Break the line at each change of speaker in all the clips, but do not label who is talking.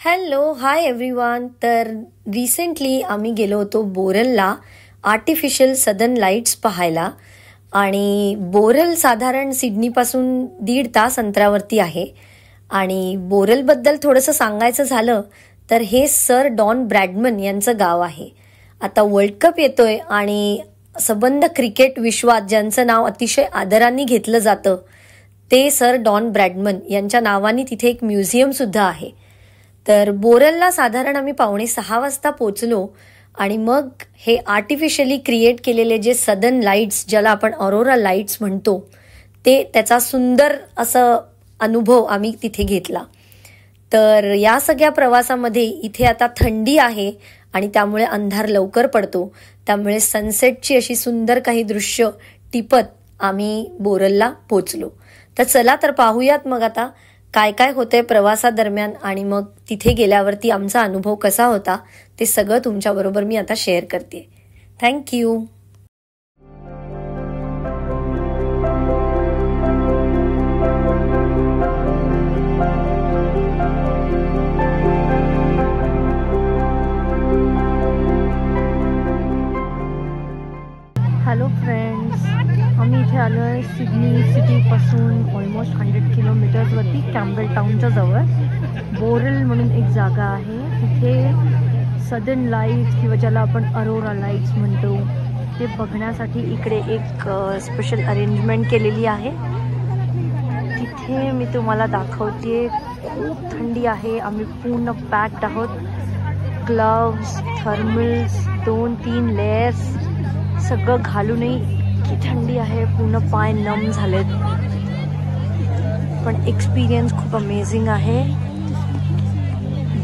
Hello hi everyone. तर recently आम्ही गेलो होतो बोरलला आर्टिफिशियल सदर्न लाईट्स पाहायला. आणि बोरल साधारण सिडनीपासून 1.5 तास अंतरावरती आहे. आणि बोरलबद्दल थोडंसं सांगायचं झालं तर हे सर डॉन ब्रॅडमन यांचं गाव आहे. आता वर्ल्ड कप येतोय आणि संबंध क्रिकेट विश्वात ज्यांचं नाव अतिशय आदराने घेतलं जातं ते सर डॉन ब्रॅडमन यांच्या नावाने तिथे एक म्युझियम सुद्धा आहे. तर बोरलला साधारण आम्ही 5:45 वाजता पोचलो आणि मग हे आर्टिफिशियली क्रिएट केलेले जे सदर्न लाईट्स ज्याला आपण ऑरोरा लाईट्स म्हणतो ते त्याचा सुंदर असं अनुभव आम्ही तिथे घेतला. तर या सगळ्या प्रवासामध्ये इथे आता थंडी आहे आणि त्यामुळे अंधार लवकर पडतो, त्यामुळे सनसेटची अशी सुंदर काही दृश्य टिपत आम्ही बोरलला पोचलो. तर चला तर पाहूयात मग आता काय काय होतंय प्रवासादरम्यान आणि मग तिथे गेल्यावरती आमचा अनुभव कसा होता ते सगळं तुमच्याबरोबर मी आता शेअर करते. थँक्यू. हॅलो फ्रेंड्स, आम्ही इथे आलो आहे सिडनी सिटीपासून ऑलमोस्ट 100 किलोमीटर्सवरती कॅम्बेल टाउनच्या जवळ. बोरल म्हणून एक जागा आहे. तिथे सदर्न लाईट्स किंवा ज्याला आपण अरोरा लाईट्स म्हणतो ते बघण्यासाठी इकडे एक स्पेशल अरेंजमेंट केलेली आहे. तिथे मी तुम्हाला दाखवते. खूप थंडी आहे. आम्ही पूर्ण पॅक्ड आहोत. ग्लव्स, थर्मल्स, 2-3 लेयर्स सगळं घालूनही इतकी थंडी आहे. पूर्ण पाय नम झालेत. पण एक्सपिरियन्स खूप अमेझिंग आहे.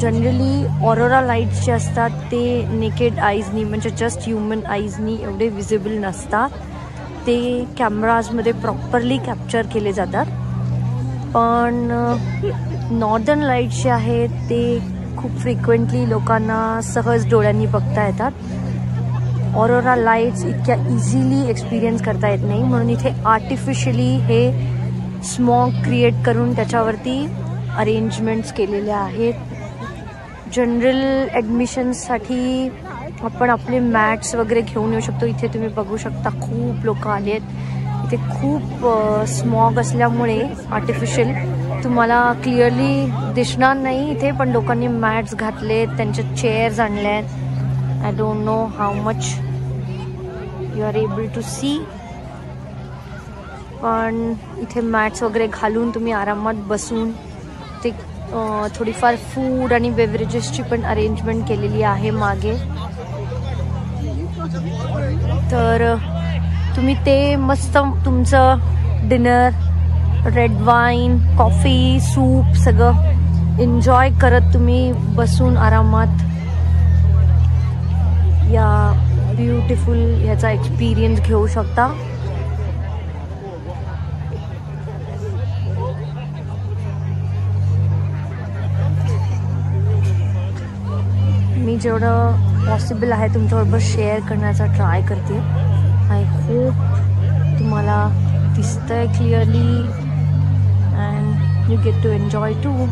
जनरली ऑरोरा लाईट्स जे असतात ते नेकेड आईजनी म्हणजे जस्ट ह्युमन आईजनी एवढे विजिबल नसतात. ते कॅमेराजमध्ये प्रॉपरली कॅप्चर केले जातात. पण नॉर्दर्न लाईट्स जे आहेत ते खूप फ्रिक्वेंटली लोकांना सहज डोळ्यांनी बघता येतात. ऑरोरा लाईट्स इतक्या इझिली एक्सपिरियन्स करता येत नाही, म्हणून इथे आर्टिफिशियली हे स्मॉग क्रिएट करून त्याच्यावरती अरेंजमेंट्स केलेले आहेत. जनरल ॲडमिशन्ससाठी आपण आपले मॅट्स वगैरे घेऊन येऊ शकतो. इथे तुम्ही बघू शकता खूप लोक आले आहेत. इथे खूप स्मॉग असल्यामुळे आर्टिफिशियल तुम्हाला क्लिअरली दिसणार नाही इथे, पण लोकांनी मॅट्स घातलेत, त्यांच्या चेअर्स आणल्या आहेत. I don't know how much you are able to see, पण इथे मॅट्स वगैरे घालून तुम्ही आरामात बसून ते थोडीफार फूड आणि बेवरेजेसची पण अरेंजमेंट केलेली आहे मागे. तर तुम्ही ते मस्त तुमचं dinner, red wine, coffee, soup सगळं एन्जॉय करत तुम्ही बसून आरामात या ब्युटिफुल ह्याचा एक्सपिरियन्स घेऊ शकता. मी जेवढं पॉसिबल आहे तुमच्याबरोबर शेअर करण्याचा ट्राय करते. आय होप तुम्हाला दिसतंय clearly and you get to enjoy too.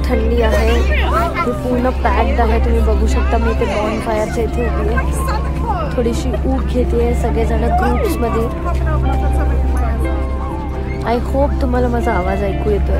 थंडी आहे. हे पूर्ण पॅक्ड आहे. तुम्ही बघू शकता. मी इथे बॉन फायरच्या इथे उभी आहे. थोडीशी ऊब घेते सगळेजण ग्रुप्समध्ये. आय होप तुम्हाला माझा आवाज ऐकू येतोय.